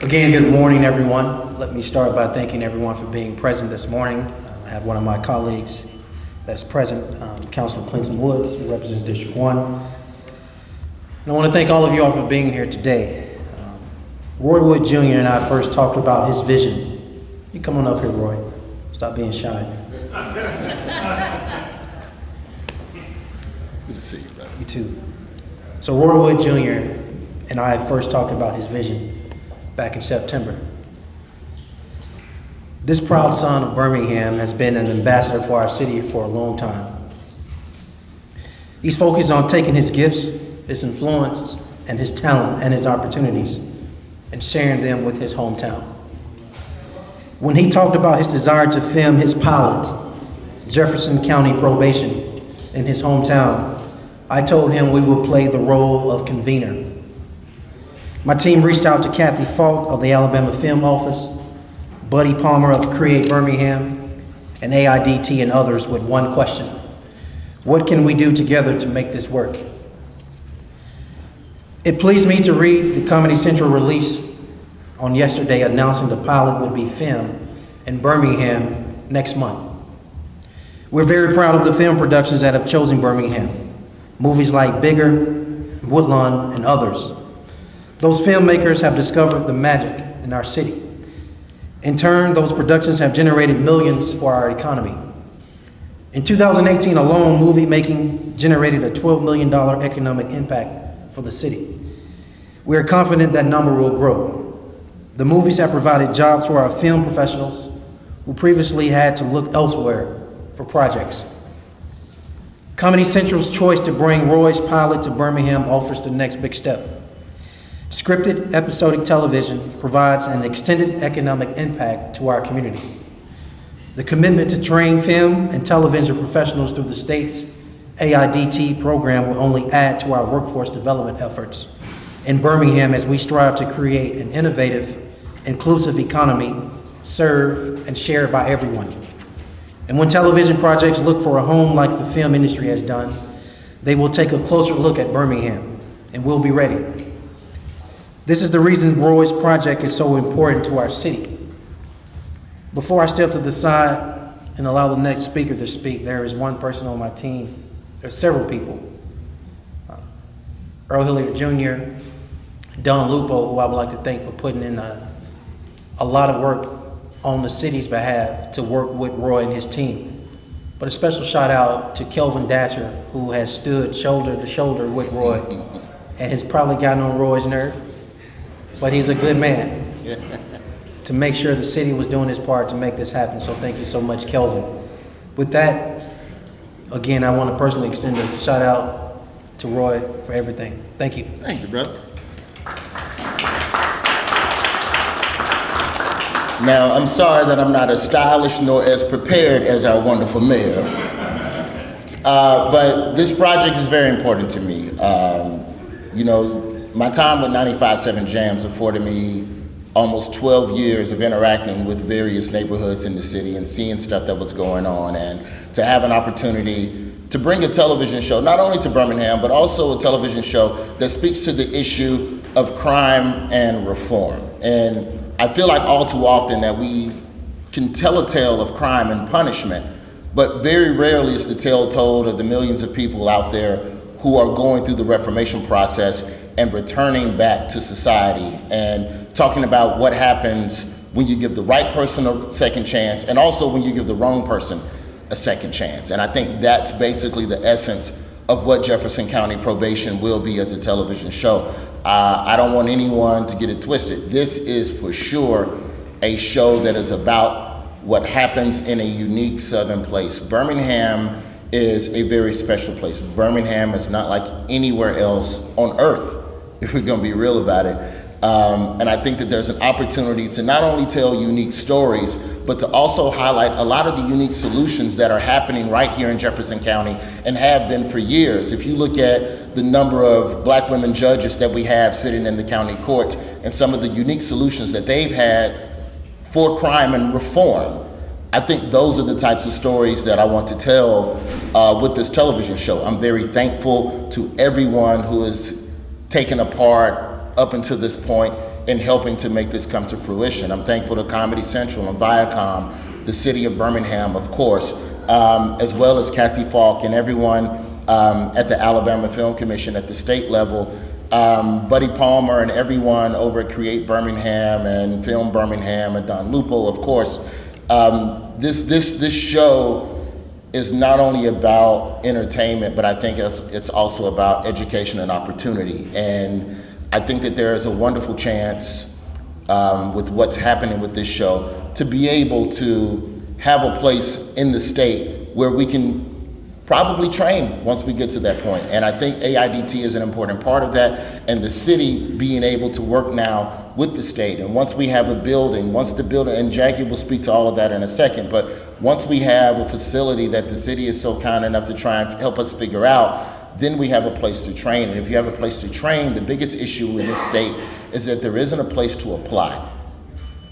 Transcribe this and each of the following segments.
Again, good morning, everyone. Let me start by thanking everyone for being present this morning. I have one of my colleagues that's present, Councilor Clinton Woods, who represents District 1. And I want to thank all of you all for being here today. Roy Wood Jr. and I first talked about his vision. You come on up here, Roy. Stop being shy. Good to see you, brother. You too. So Roy Wood Jr. and I first talked about his vision back in September. This proud son of Birmingham has been an ambassador for our city for a long time. He's focused on taking his gifts, his influence, and his talent and his opportunities and sharing them with his hometown. When he talked about his desire to film his pilot, Jefferson County Probation, in his hometown, I told him we would play the role of convener. My team reached out to Kathy Falk of the Alabama Film Office, Buddy Palmer of Create Birmingham, and AIDT and others with one question: what can we do together to make this work? It pleased me to read the Comedy Central release on yesterday announcing the pilot would be filmed in Birmingham next month. We're very proud of the film productions that have chosen Birmingham, movies like Bigger, Woodlawn, and others. Those filmmakers have discovered the magic in our city. In turn, those productions have generated millions for our economy. In 2018 alone, movie making generated a $12 million economic impact for the city. We are confident that number will grow. The movies have provided jobs for our film professionals who previously had to look elsewhere for projects. Comedy Central's choice to bring Roy's pilot to Birmingham offers the next big step. Scripted episodic television provides an extended economic impact to our community. The commitment to train film and television professionals through the state's AIDT program will only add to our workforce development efforts in Birmingham as we strive to create an innovative, inclusive economy served and shared by everyone. And when television projects look for a home like the film industry has done, they will take a closer look at Birmingham, and we'll be ready. This is the reason Roy's project is so important to our city. Before I step to the side and allow the next speaker to speak, there is one person on my team. There's several people. Earl Hilliard Jr., Don Lupo, who I would like to thank for putting in a lot of work on the city's behalf to work with Roy and his team. But a special shout out to Kelvin Datcher, who has stood shoulder to shoulder with Roy and has probably gotten on Roy's nerve. But he's a good man to make sure the city was doing his part to make this happen. So thank you so much, Kelvin. With that, again, I want to personally extend a shout out to Roy for everything. Thank you. Thank you, brother. Now, I'm sorry that I'm not as stylish nor as prepared as our wonderful mayor. But this project is very important to me. You know, my time with 95.7 Jams afforded me almost 12 years of interacting with various neighborhoods in the city and seeing stuff that was going on, and to have an opportunity to bring a television show, not only to Birmingham, but also a television show that speaks to the issue of crime and reform. And I feel like all too often that we can tell a tale of crime and punishment, but very rarely is the tale told of the millions of people out there who are going through the reformation process and returning back to society, and talking about what happens when you give the right person a second chance, and also when you give the wrong person a second chance. And I think that's basically the essence of what Jefferson County Probation will be as a television show. I don't want anyone to get it twisted. This is for sure a show that is about what happens in a unique southern place. Birmingham is a very special place. Birmingham is not like anywhere else on earth, if we're gonna be real about it. And I think that there's an opportunity to not only tell unique stories, but to also highlight a lot of the unique solutions that are happening right here in Jefferson County and have been for years. If you look at the number of Black women judges that we have sitting in the county court and some of the unique solutions that they've had for crime and reform, I think those are the types of stories that I want to tell with this television show. I'm very thankful to everyone who has taken a part up until this point in helping to make this come to fruition. I'm thankful to Comedy Central and Viacom, the city of Birmingham, of course, as well as Kathy Falk and everyone at the Alabama Film Commission at the state level, Buddy Palmer and everyone over at Create Birmingham and Film Birmingham and Don Lupo, of course. This show is not only about entertainment, but I think it's also about education and opportunity. And I think that there is a wonderful chance with what's happening with this show to be able to have a place in the state where we can probably train once we get to that point. And I think AIDT is an important part of that, and the city being able to work now with the state. And once we have a building, and Jackie will speak to all of that in a second, but once we have a facility that the city is so kind enough to try and help us figure out, then we have a place to train. And if you have a place to train, the biggest issue in this state is that there isn't a place to apply.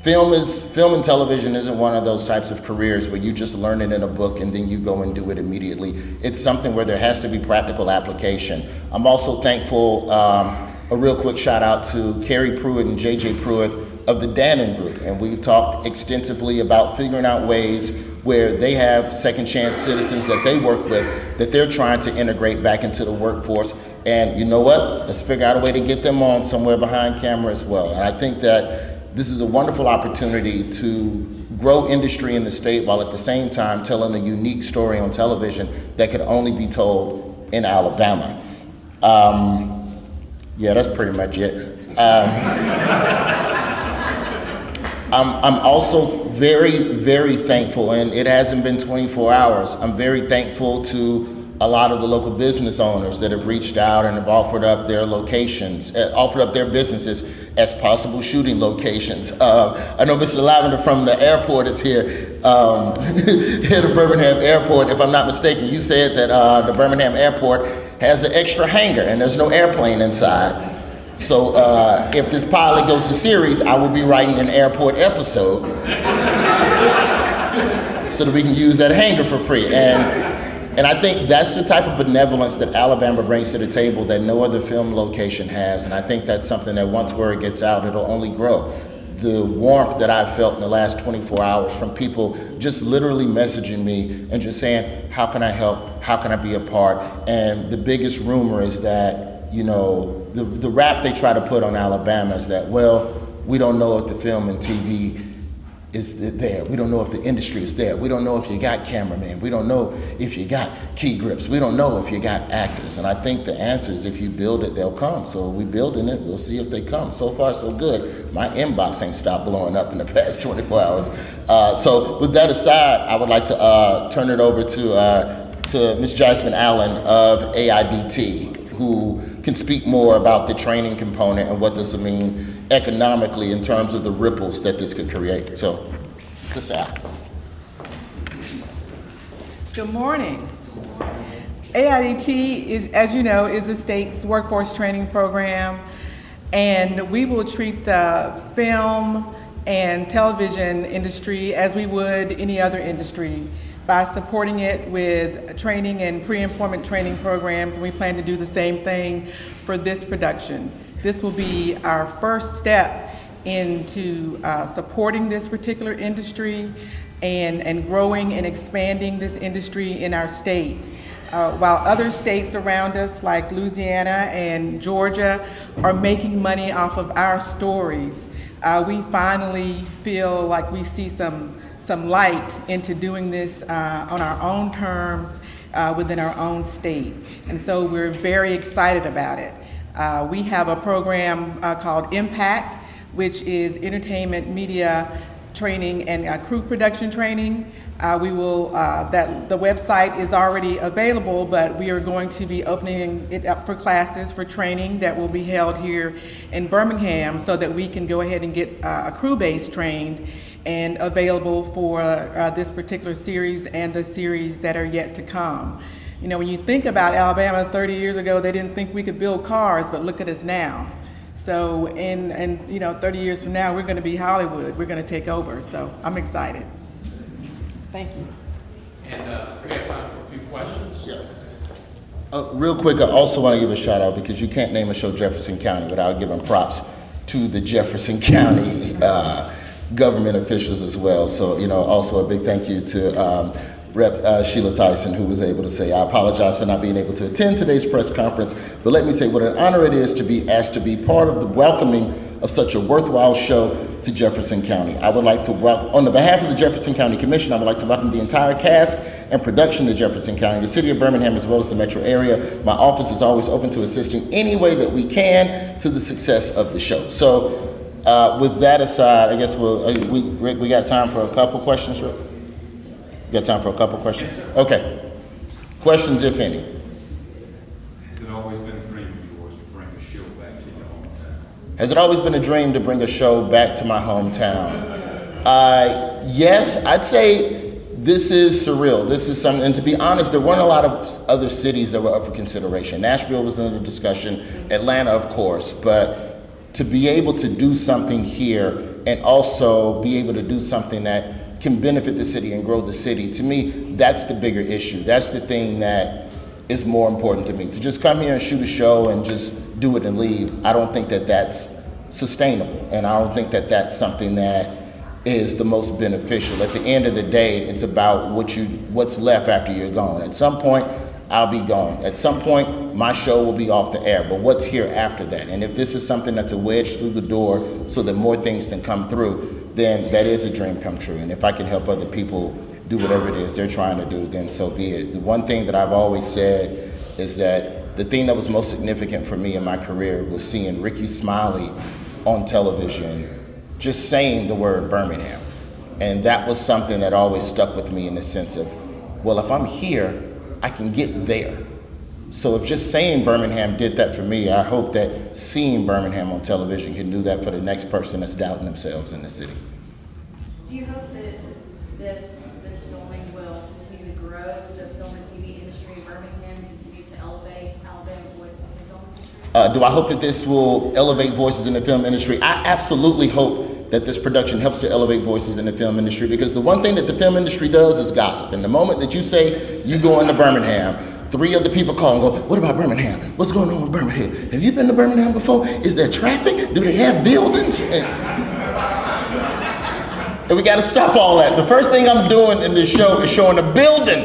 Film and television isn't one of those types of careers where you just learn it in a book and then you go and do it immediately. It's something where there has to be practical application. I'm also thankful, a real quick shout out to Carrie Pruitt and JJ Pruitt of the Dannon Group. And we've talked extensively about figuring out ways where they have second chance citizens that they work with that they're trying to integrate back into the workforce. And you know what? Let's figure out a way to get them on somewhere behind camera as well. And I think that this is a wonderful opportunity to grow industry in the state while at the same time telling a unique story on television that could only be told in Alabama. Yeah, that's pretty much it. I'm also very, very thankful, and it hasn't been 24 hours, I'm very thankful to a lot of the local business owners that have reached out and have offered up their locations, offered up their businesses as possible shooting locations. I know Mr. Lavender from the airport is here, head of Birmingham Airport. If I'm not mistaken, you said that the Birmingham Airport has an extra hangar and there's no airplane inside. So if this pilot goes to series, I will be writing an airport episode so that we can use that hangar for free. And I think that's the type of benevolence that Alabama brings to the table that no other film location has. And I think that's something that once word gets out, it'll only grow. The warmth that I've felt in the last 24 hours from people just literally messaging me and just saying, how can I help? How can I be a part? And the biggest rumor is that, you know, the rap they try to put on Alabama is that, well, we don't know if the film and TV is there. We don't know if the industry is there. We don't know if you got cameramen. We don't know if you got key grips. We don't know if you got actors. And I think the answer is if you build it, they'll come. So we building it, we'll see if they come. So far, so good. My inbox ain't stopped blowing up in the past 24 hours. So with that aside, I would like to turn it over to Ms. Jasmine Allen of AIDT, who can speak more about the training component and what this will mean economically in terms of the ripples that this could create. So, Mr. Allen. Good morning. AIDT is, as you know, is the state's workforce training program, and we will treat the film and television industry as we would any other industry by supporting it with training and pre-employment training programs. And we plan to do the same thing for this production. This will be our first step into supporting this particular industry and growing and expanding this industry in our state. While other states around us, like Louisiana and Georgia, are making money off of our stories, we finally feel like we see some light into doing this on our own terms within our own state. And so we're very excited about it. We have a program called Impact, which is entertainment, media training, and crew production training. The website is already available, but we are going to be opening it up for classes for training that will be held here in Birmingham so that we can go ahead and get a crew base trained and available for this particular series and the series that are yet to come. You know, when you think about Alabama 30 years ago, they didn't think we could build cars, but look at us now. So, and you know, 30 years from now, we're going to be Hollywood. We're going to take over. So I'm excited. Thank you. And we have time for a few questions. Yeah. Real quick, I also want to give a shout out because you can't name a show Jefferson County without giving props to the Jefferson County government officials as well. So, also a big thank you to Rep. Sheila Tyson, who was able to say, I apologize for not being able to attend today's press conference, but let me say what an honor it is to be asked to be part of the welcoming of such a worthwhile show to Jefferson County. I would like to welcome, on the behalf of the Jefferson County Commission, I would like to welcome the entire cast and production of Jefferson County, the city of Birmingham, as well as the metro area. My office is always open to assisting any way that we can to the success of the show. So with that aside, I guess Rick, we got time for a couple questions, Rick? You got time for a couple questions? Yes, sir. Okay. Questions, if any. Has it always been a dream of yours to bring a show back to your hometown? Has it always been a dream to bring a show back to my hometown? Yes, I'd say this is surreal. This is something, and to be honest, there weren't a lot of other cities that were up for consideration. Nashville was in the discussion, Atlanta, of course, but to be able to do something here and also be able to do something that can benefit the city and grow the city, to me, that's the bigger issue. That's the thing that is more important to me. To just come here and shoot a show and just do it and leave, I don't think that that's sustainable. And I don't think that that's something that is the most beneficial. At the end of the day, it's about what's left after you're gone. At some point, I'll be gone. At some point, my show will be off the air, but what's here after that? And if this is something that's a wedge through the door so that more things can come through, then that is a dream come true. And if I can help other people do whatever it is they're trying to do, then so be it. The one thing that I've always said is that the thing that was most significant for me in my career was seeing Ricky Smiley on television just saying the word Birmingham. And that was something that always stuck with me in the sense of, well, if I'm here, I can get there. So if just saying Birmingham did that for me, I hope that seeing Birmingham on television can do that for the next person that's doubting themselves in the city. Do you hope that this filming will continue to grow the film and TV industry in Birmingham and continue to elevate Alabama voices in the film industry? Do I hope that this will elevate voices in the film industry? I absolutely hope that this production helps to elevate voices in the film industry, because the one thing that the film industry does is gossip. And the moment that you say you go into Birmingham, 3 other people call and go, what about Birmingham? What's going on in Birmingham? Have you been to Birmingham before? Is there traffic? Do they have buildings? And we got to stop all that. The first thing I'm doing in this show is showing a building.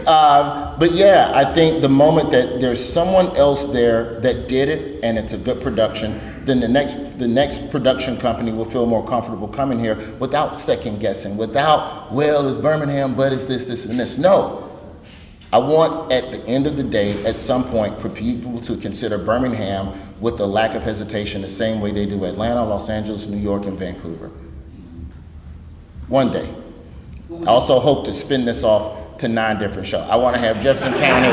But yeah, I think the moment that there's someone else there that did it and it's a good production, then the next production company will feel more comfortable coming here without second guessing, without, well, it's Birmingham, but it's this, and this. No. I want, at the end of the day, at some point, for people to consider Birmingham with a lack of hesitation the same way they do Atlanta, Los Angeles, New York, and Vancouver. One day. I also hope to spin this off to 9 different shows. I want to have Jefferson County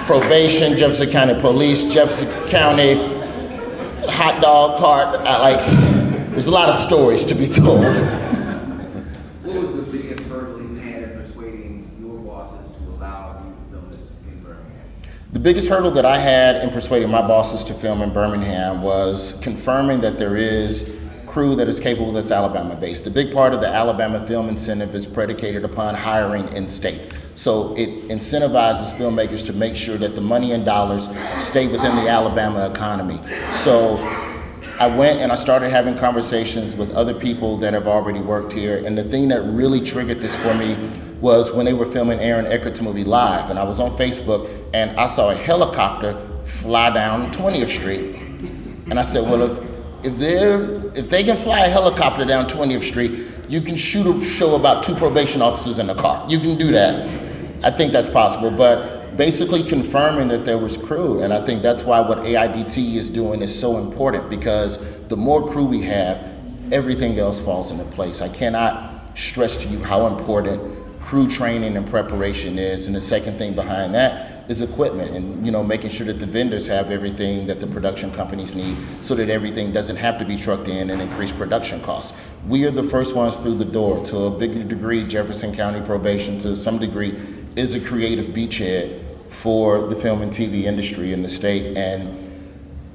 Probation, Jefferson County Police, Jefferson County Hot Dog Cart. There's a lot of stories to be told. What was the biggest hurdle you had in persuading your bosses to allow you to film this in Birmingham? The biggest hurdle that I had in persuading my bosses to film in Birmingham was confirming that there is crew that is capable that's Alabama-based. The big part of the Alabama film incentive is predicated upon hiring in-state. So it incentivizes filmmakers to make sure that the money and dollars stay within the Alabama economy. So I went and I started having conversations with other people that have already worked here, and the thing that really triggered this for me was when they were filming Aaron Eckert's movie Live, and I was on Facebook and I saw a helicopter fly down 20th Street. And I said, well, if they can fly a helicopter down 20th Street, you can shoot a show about 2 probation officers in a car. You can do that. I think that's possible, but basically confirming that there was crew, and I think that's why what AIDT is doing is so important, because the more crew we have, everything else falls into place. I cannot stress to you how important crew training and preparation is, and the second thing behind that is equipment, and making sure that the vendors have everything that the production companies need so that everything doesn't have to be trucked in and increase production costs. We are the first ones through the door. To a bigger degree, Jefferson County Probation, to some degree, is a creative beachhead for the film and TV industry in the state, and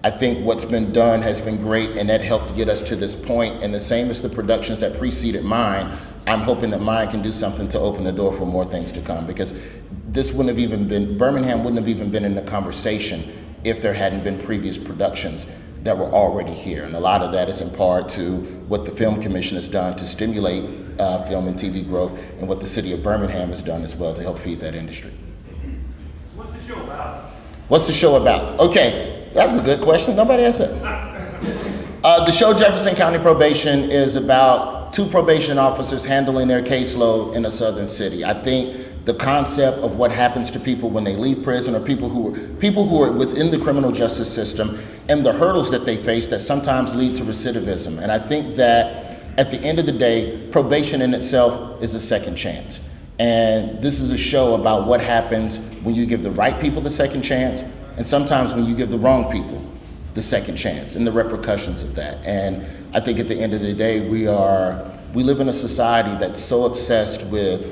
I think what's been done has been great, and that helped get us to this point. And the same as the productions that preceded mine, I'm hoping that mine can do something to open the door for more things to come, because this wouldn't have even been, Birmingham wouldn't have even been in the conversation if there hadn't been previous productions that were already here. And a lot of that is in part to what the Film Commission has done to stimulate film and TV growth, and what the city of Birmingham has done as well to help feed that industry. What's the show about? What's the show about? Okay, that's a good question. Nobody asked that. The show Jefferson County Probation is about 2 probation officers handling their caseload in a southern city. I think the concept of what happens to people when they leave prison, or people who are within the criminal justice system, and the hurdles that they face that sometimes lead to recidivism. And I think that at the end of the day, probation in itself is a second chance. And this is a show about what happens when you give the right people the second chance, and sometimes when you give the wrong people the second chance, and the repercussions of that. And I think at the end of the day, we live in a society that's so obsessed with,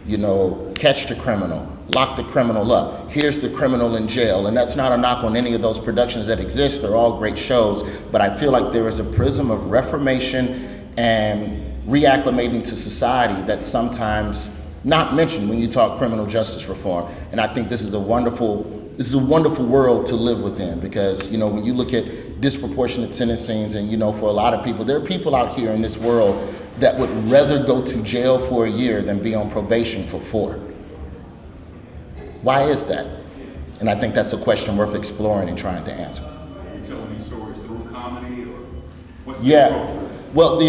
you know, catch the criminal, lock the criminal up, here's the criminal in jail. And that's not a knock on any of those productions that exist. They're all great shows, but I feel like there is a prism of reformation and reacclimating to society that's sometimes not mentioned when you talk criminal justice reform. And I think this is a wonderful world to live within, because, you know, when you look at disproportionate sentencings, and, you know, for a lot of people, there are people out here in this world that would rather go to jail for a year than be on probation for 4. Why is that? And I think that's a question worth exploring and trying to answer. Are you telling these stories through comedy, or what's the Yeah. approach? Well, the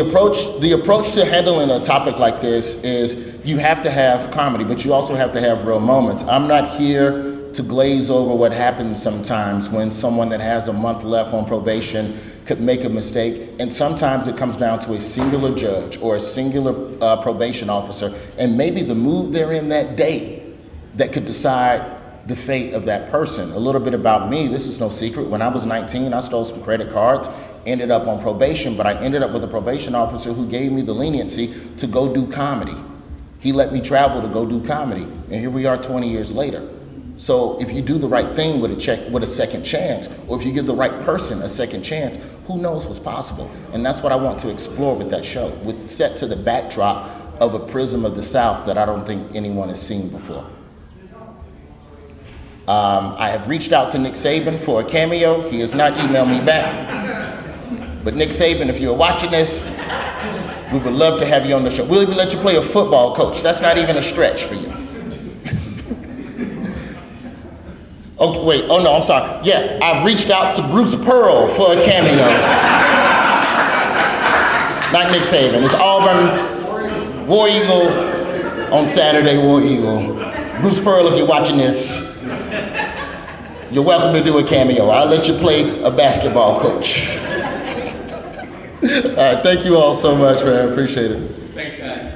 approach to handling a topic like this is you have to have comedy, but you also have to have real moments. I'm not here to glaze over what happens sometimes when someone that has a month left on probation could make a mistake, and sometimes it comes down to a singular judge or a singular probation officer, and maybe the mood they're in that day that could decide the fate of that person. A little bit about me, this is no secret. When I was 19, I stole some credit cards, ended up on probation, but I ended up with a probation officer who gave me the leniency to go do comedy. He let me travel to go do comedy, and here we are 20 years later. So if you do the right thing with a second chance, or if you give the right person a second chance, who knows what's possible? And that's what I want to explore with that show, set to the backdrop of a prism of the South that I don't think anyone has seen before. I have reached out to Nick Saban for a cameo. He has not emailed me back. But Nick Saban, if you're watching this, we would love to have you on the show. We'll even let you play a football coach. That's not even a stretch for you. Oh, wait, oh no, I'm sorry. Yeah, I've reached out to Bruce Pearl for a cameo. Not Nick Saban, it's Auburn, War Eagle on Saturday, War Eagle. Bruce Pearl, if you're watching this, you're welcome to do a cameo. I'll let you play a basketball coach. All right, thank you all so much, man, I appreciate it. Thanks, guys.